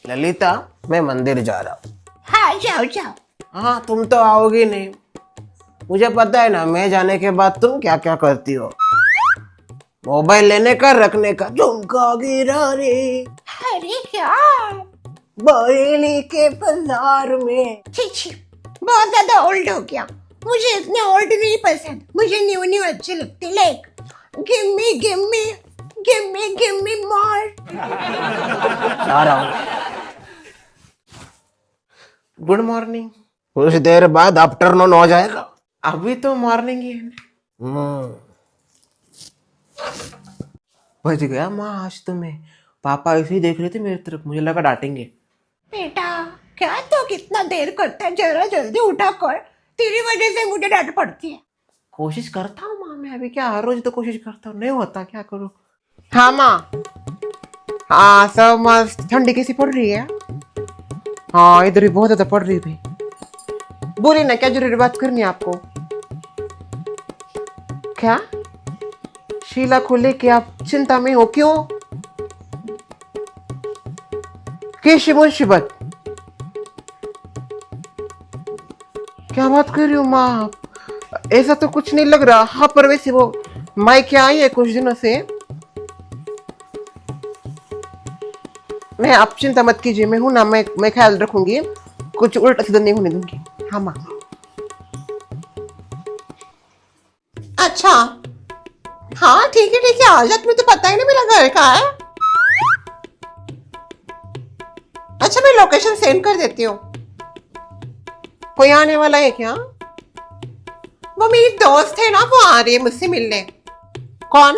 ललिता, मैं मंदिर जा रहा हूँ। हाँ जाओ जाओ। हाँ, तुम तो आओगी नहीं। मुझे पता है ना, मैं जाने के बाद तुम क्या क्या करती हो। मोबाइल लेने का, रखने का, झुमका गिरा रे अरे क्या? बरेली के बाजार में। छी छी, बहुत ज्यादा ओल्ड हो गया। मुझे इतने ओल्ड नहीं पसंद, मुझे न्यू न्यू अच्छे लगते। लाइक गिव मी मोर। आ रहा हूँ। Good morning. कुछ देर बाद आफ्टरनून हो जाएगा। अभी तो मॉर्निंग ही है। बच गया माँ आज तुम्हें। पापा ऐसे ही देख रहे थे मेरी तरफ, मुझे लगा डांटेंगे। बेटा क्या तो कितना देर करता है, जरा जल्दी उठा कर। तेरी वजह से मुझे डांट पड़ती है। कोशिश करता हूँ माँ, मैं अभी क्या हर रोज तो कोशिश करता हूँ, नहीं होता, क्या करूँ। हाँ माँ। हाँ सब मस्त। ठंडी कैसी पड़ रही है? हाँ इधर भी बहुत ज्यादा पड़ रही थी। बोलिए ना, क्या जरूरी बात करनी है आपको? क्या शीला को लेके आप चिंता में हो? क्यों? किस मुसीबत? क्या बात कर रही हो माँ आप? ऐसा तो कुछ नहीं लग रहा। हाँ पर वैसे वो माई क्या आई है कुछ दिनों से। मैं आप चिंता मत कीजिए, मैं हूं ना, मैं ख्याल रखूंगी, कुछ उल्टा सीधा नहीं होने दूंगी। हाँ माँ। अच्छा हाँ ठीक है आ जा। तुम्हें तो पता ही नहीं मेरा घर कहाँ है। अच्छा मैं लोकेशन सेंड कर देती हूँ। कोई आने वाला है क्या? वो मेरी दोस्त है ना, वो आ रही है मुझसे मिलने। कौन?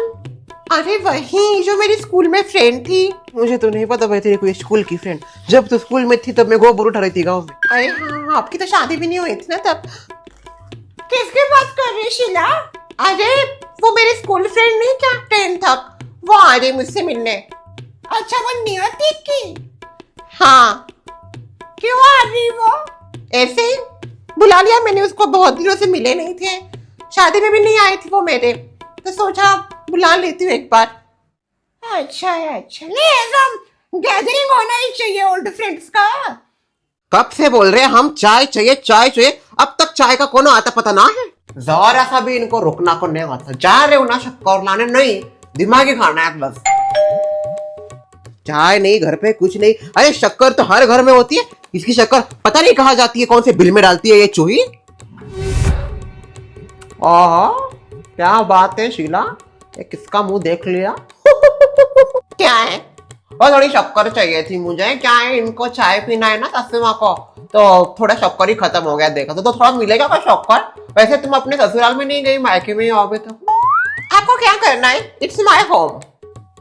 अरे वही जो मेरी स्कूल में फ्रेंड थी। मुझे तो नहीं पता भाई तेरी कोई स्कूल की फ्रेंड। जब तो स्कूल में थी तब मैं गोबर उठा रही थी गाँव में। अरे हाँ, आपकी तो शादी भी नहीं हुई थी ना तब। किसकी बात कर रही शीला? अरे वो मेरी स्कूल फ्रेंड नहीं क्या, 10 तक, वो आ रही मुझसे मिलने। अच्छा वो नियति की? हाँ। क्यों आ रही वो? ऐसे ही बुला लिया मैंने उसको, बहुत दिनों से मिले नहीं थे, शादी में भी नहीं आई थी वो मेरे, तो सोचा बुला लेती हूँ एक बार। अच्छा नहीं, ऐसा गैदरिंग होना ही चाहिए ओल्ड फ्रेंड्स का। कब से बोल रहे हैं हम चाय चाहिए, अब तक चाय का कोनो आता पता ना है। जरा सा भी इनको रुकना को नहीं आता। जा रहे हो ना शक्कर लाने? नहीं, दिमागी खाना है बस। चाय नहीं, घर पे कुछ नहीं। अरे शक्कर तो हर घर में होती है, इसकी शक्कर पता नहीं कहाँ जाती है, कौन से बिल में डालती है ये चूही। क्या बात है शीला, ये किसका मुंह देख लिया? क्या है? और थोड़ी शक्कर चाहिए थी मुझे। क्या है, इनको चाय पीना है ना ससुमा को, तो थोड़ा शक्कर ही खत्म हो गया। देखा तो थोड़ा मिलेगा का शक्कर? वैसे तुम अपने ससुराल में नहीं गई, मायके में ही आओगे तो। आपको क्या करना है? It's my home.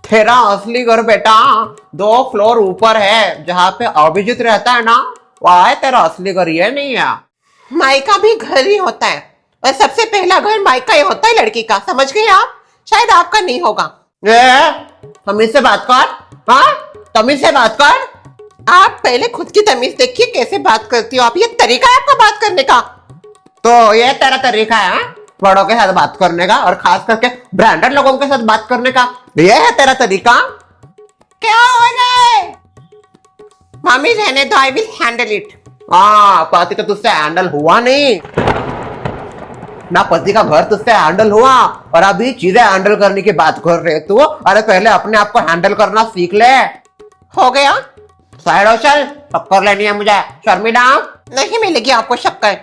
तेरा असली घर बेटा 2 फ्लोर ऊपर है, जहाँ पे अभिजीत रहता है ना, वह है तेरा असली घर, ये नहीं है। मायका भी घर ही होता है, और सबसे पहला घर मायका ही होता है लड़की का, समझ गए आप? शायद आपका नहीं होगा। तमीज से बात कर। हाँ तमीज से बात कर। आप पहले खुद की तमीज देखिए, कैसे बात करती हो आप। ये तरीका है आपका बात करने का? तो ये तेरा तरीका है बड़ों के साथ बात करने का, और खास करके ब्रांडेड लोगों के साथ बात करने का, ये है तेरा तरीका? क्या हो रहा है? मामी रहने दो, आई विल हैंडल इट। हाँ, पति तो तुझसे हैंडल हुआ नहीं ना, पति का घर तुझसे हैंडल हुआ, और अभी चीजें हैंडल करने की बात कर रहे तू। अरे पहले अपने आप को हैंडल करना सीख ले। हो गया? साइड हो चल, शक्कर लेनी है मुझे। शर्मिला नहीं मिलेगी आपको शक्कर।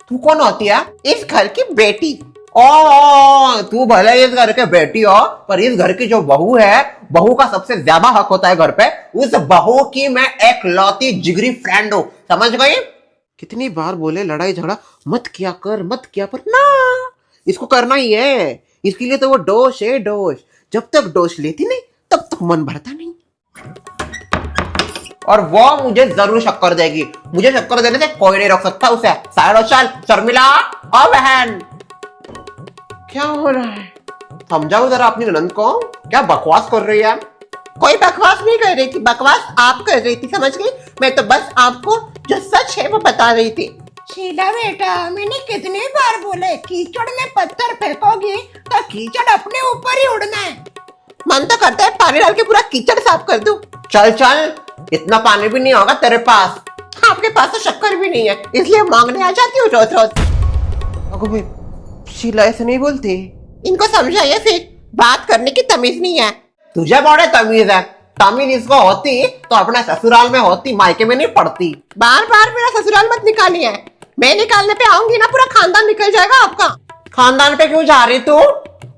तू कौन होती है? इस घर की बेटी। ओ तू भले इस घर के बेटी हो, पर इस घर की जो बहू है, बहू का सबसे ज्यादा हक होता है घर पे। उस बहू की मैं एक लौती जिगरी फ्रेंड हूँ, समझ गई? कितनी बार बोले लड़ाई झगड़ा मत किया कर, पर ना, इसको करना ही है। इसके लिए तो वो डोश है, डोश। जब तक डोश लेती नहीं तब तक मन भरता नहीं। और वो मुझे जरूर शक्कर देगी। मुझे शक्कर देने से कोई नहीं रोक सकता उसे। साइड हो चल शर्मिला। ओ बहन, क्या हो रहा है? समझाओ जरा अपनी ननद को, क्या बकवास कर रही है? कोई बकवास नहीं कर रही थी, बकवास आप कर रही थी, समझ गई? मैं तो बस आपको जो सच है वो बता रही थी। शीला बेटा, मैंने कितनी बार बोला है, कीचड़ में पत्थर फेंकोगी तो कीचड़ अपने ऊपर ही उड़ना है। मन तो करता है पानी डाल के पूरा कीचड़ साफ कर दूं। चल चल, इतना पानी भी नहीं होगा तेरे पास। आपके पास तो शक्कर भी नहीं है, इसलिए मांगने आ जाती हूँ रोज रोज। अगो भाई, शीला ऐसे नहीं बोलती। इनको समझाइए फिर, बात करने की तमीज नहीं है। तुझे बड़े तमीज है। तमीज इसको होती तो अपने ससुराल में होती, मायके में नहीं पड़ती। बार बार मेरा ससुराल मत निकालिए, मैं निकालने पे आऊंगी ना पूरा खानदान निकल जाएगा आपका। खानदान पे क्यों जा रही तू?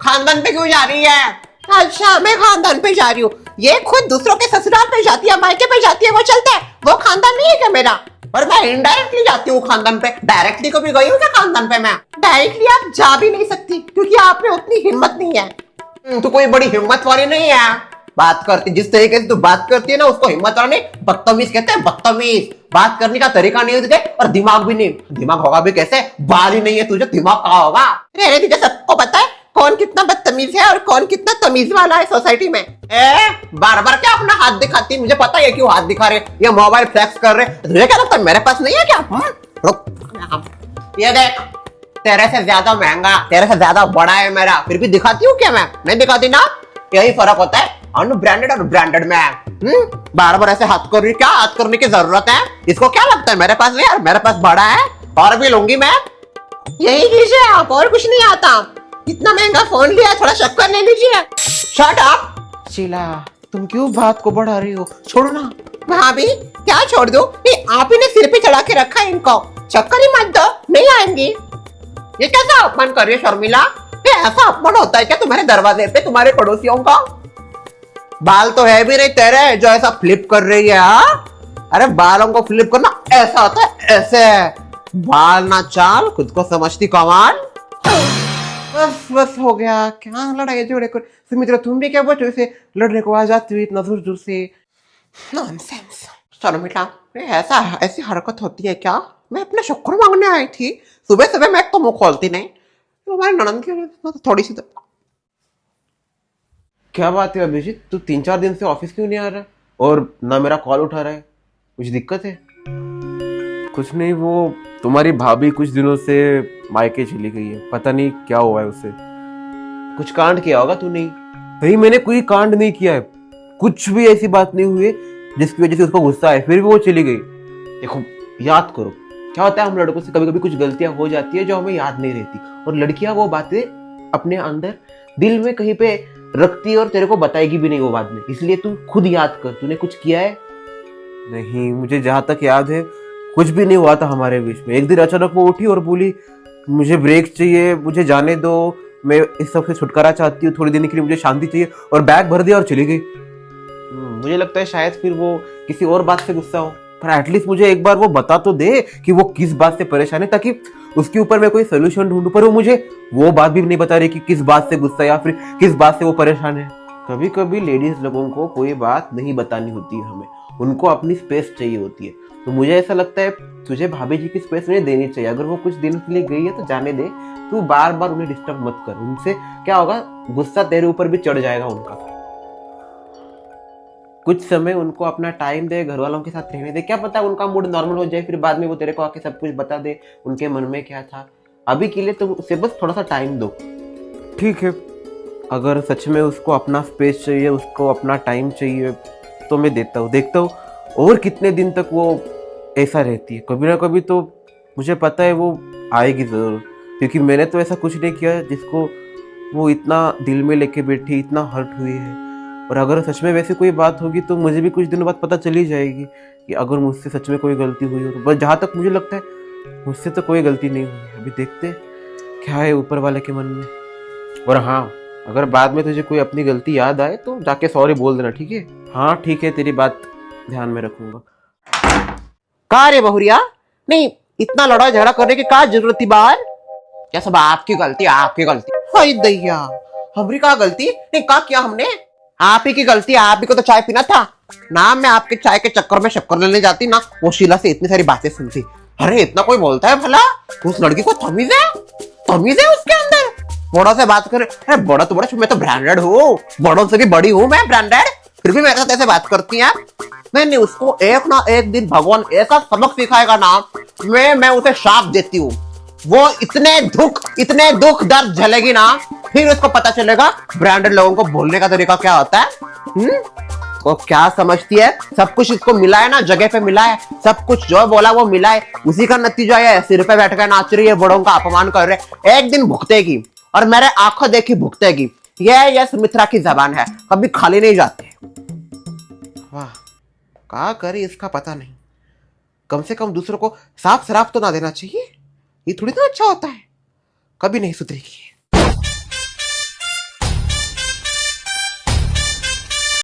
खानदान पे क्यों जा रही है? अच्छा, मैं खानदान पे जा रही हूँ, ये खुद दूसरों के ससुराल पे जाती है, मायके पे जाती है, वो चलता है। वो खानदान नहीं है क्या मेरा? और मैं इनडायरेक्टली जाती हूँ खानदान पे, डायरेक्टली कभी गई हूँ क्या खानदान पे मैं? डायरेक्टली आप जा भी नहीं सकती, क्योंकि आप में उतनी हिम्मत नहीं है। तू कोई बड़ी हिम्मत वाली नहीं है। बात करती जिस तरीके से तू बात करती है ना, उसको हिम्मत वाला नहीं, बदतमीज कहते हैं, बदतमीज। बात करने का तरीका नहीं है तुझे, और दिमाग भी नहीं। दिमाग होगा भी कैसे? बाल ही नहीं है तुझे, दिमाग कहाँ होगा? रहने दीजिए, सबको पता है कौन कितना बदतमीज है और कौन कितना तमीज वाला है सोसाइटी में। बार बार क्या अपना हाथ दिखाती? मुझे पता है क्यों हाथ दिखा रहे, ये मोबाइल फ्लैक्स कर रहे। तुझे क्या लगता है मेरे पास नहीं है क्या? रुक, ये देख, तेरे से ज्यादा महंगा, तेरे से ज्यादा बड़ा है मेरा, फिर भी दिखाती हूँ क्या मैं? नहीं दिखाती ना। यही फर्क होता है अनब्रांडेड और ब्रांडेड में। बार बार ऐसे हाथ कर रही, क्या हाथ करने की जरूरत है? इसको क्या लगता है मेरे पास नहीं? यार मेरे पास बड़ा है, और भी लूंगी मैं। यही लीजिए आप, और कुछ नहीं आता। इतना महंगा फोन लिया, थोड़ा शक्कर ले लीजिए। Shut up. शीला, तुम क्यों बात को बढ़ा रही हो? छोड़ो ना। भाभी, क्या छोड़ दो? ये आप ही ने सिर पे चढ़ा के रखा है इनको, चक्कर ही मत दो, नहीं आएंगी। ये कैसा अपमान कर रही है शर्मिला? ये ऐसा अपमान होता है क्या तुम्हारे दरवाजे पे तुम्हारे पड़ोसियों का? बाल तो है भी नहीं तेरे जो ऐसा फ्लिप कर रही है। अरे बालों को फ्लिप करना ऐसा होता है, ऐसे बाल ना चाल, खुद को समझती कमाल। बस बस हो गया, क्या लड़ाई जोड़े कर। सुमित्रा, तुम भी क्या बच्चों से लड़ने को आ जाती हुई इतना दूर दूर से? नॉनसेंस। शर्मिला, ऐसा ऐसी हरकत होती है क्या? मैं अपने शुक्र मांगने आई थी, सुबह सुबह मैं तो मुंह खोलती नहीं। तुम्हारी ननद की थोड़ी सी क्या बात है अभिजीत, तू 3-4 दिन से ऑफिस क्यों नहीं आ रहा और ना मेरा कॉल उठा रहा है? कुछ दिक्कत है? कुछ नहीं, वो तुम्हारी भाभी कुछ दिनों से मायके चली गई है, पता नहीं क्या हुआ है उसे। कुछ कांड किया होगा तूने? नहीं, मैंने कोई कांड नहीं किया है, कुछ भी ऐसी बात नहीं हुई है जिसकी वजह से उसको गुस्सा है, फिर भी वो चली गई। देखो, याद करो, क्या होता है हम लड़कों से कभी कभी कुछ गलतियां हो जाती है जो हमें याद नहीं रहती, और लड़कियां वो बातें अपने अंदर दिल में कहीं पे रखती है और तेरे को बताएगी भी नहीं वो बाद में। इसलिए तू खुद याद कर, तूने कुछ किया है? नहीं, मुझे जहां तक याद है कुछ भी नहीं हुआ था हमारे बीच में। एक दिन अचानक वो उठी और बोली मुझे ब्रेक चाहिए, मुझे जाने दो, मैं इस सब से छुटकारा चाहती हूँ, थोड़ी देर के लिए मुझे शांति चाहिए, और बैग भर दिया और चली गई। मुझे लगता है शायद फिर वो किसी और बात से गुस्सा हो। पर एटलीस्ट मुझे एक बार वो बता तो दे कि वो किस बात से परेशान है, ताकि उसके ऊपर मैं कोई सोल्यूशन ढूंढूं। पर वो मुझे वो बात भी नहीं बता रही कि किस बात से गुस्सा है या फिर किस बात से वो परेशान है। कभी कभी लेडीज लोगों को कोई बात नहीं बतानी होती है हमें, उनको अपनी स्पेस चाहिए होती है। तो मुझे ऐसा लगता है तुझे भाभी जी की स्पेस उन्हें देनी चाहिए। अगर वो कुछ दिन के लिए गई है तो जाने दे, तू बार बार उन्हें डिस्टर्ब मत कर। उनसे क्या होगा, गुस्सा तेरे ऊपर भी चढ़ जाएगा उनका। कुछ समय उनको अपना टाइम दे, घर वालों के साथ रहने दे, क्या पता उनका मूड नॉर्मल हो जाए, फिर बाद में वो तेरे को आके सब कुछ बता दे उनके मन में क्या था। अभी के लिए तुम उसे बस थोड़ा सा टाइम दो। ठीक है, अगर सच में उसको अपना स्पेस चाहिए, उसको अपना टाइम चाहिए, तो मैं देता हूँ, देखता हूँ और कितने दिन तक वो ऐसा रहती है। कभी ना कभी तो मुझे पता है वो आएगी ज़रूर, क्योंकि मैंने तो ऐसा कुछ नहीं किया जिसको वो इतना दिल में लेके बैठी, इतना हर्ट हुई है। और अगर सच में वैसी कोई बात होगी तो मुझे भी कुछ दिनों बाद पता चली जाएगी कि अगर मुझसे सच में कोई गलती हुई हो तो। बस जहाँ तक मुझे लगता है मुझसे तो कोई गलती नहीं हुई। अभी देखते क्या है ऊपर वाले के मन में। और हाँ, अगर बाद में तुझे कोई अपनी गलती याद आए तो जाके सॉरी बोल देना, ठीक है? हाँ ठीक है, तेरी बात ध्यान में रखूंगा। कहा रे बहुरिया, नहीं इतना लड़ा झगड़ा करने की क्या जरूरत थी बाहर? क्या सब आपकी गलती, आपकी गलती? हाय दैया, हमारी क्या गलती? नहीं, क्या किया हमने? आप ही की गलती, आप ही को तो चाय पीना था ना। मैं आपके चाय के चक्कर में शक्कर लेने जाती ना, वो शीला से इतनी सारी बातें सुनती। अरे इतना कोई बोलता है भला? उस लड़की को तमीज है, तमीज है उसके अंदर। बड़ा से बात करे, अरे बड़ा तो बड़ा, मैं तो ब्रांडेड हूँ, बड़ों से भी बड़ी हूँ मैं, ब्रांडेड, फिर भी मेरे साथ ऐसे बात करती है। मैंने उसको एक ना एक दिन भगवान ऐसा सबक सिखाएगा ना, मैं उसे शाप देती हूँ। वो इतने दुख दर्द झलेगी ना फिर उसको पता चलेगा ब्रांडेड लोगों को बोलने का तरीका क्या होता है। वो क्या समझती है, सब कुछ इसको मिला है ना, जगह पे मिला है, सब कुछ जो बोला वो मिला है, उसी का नतीजा है। सिर पे बैठ कर नाच रही है, बड़ों का अपमान कर रहे, एक दिन भुगतेगी और मेरे आंखों देखी भुगतेगी। ये सुमित्रा की जबान है, कभी खाली नहीं जाती। वाह, क्या करे इसका पता नहीं। कम से कम दूसरों को साफ शराब तो ना देना चाहिए, ये थोड़ी ना अच्छा होता है। कभी नहीं सुधरेगी।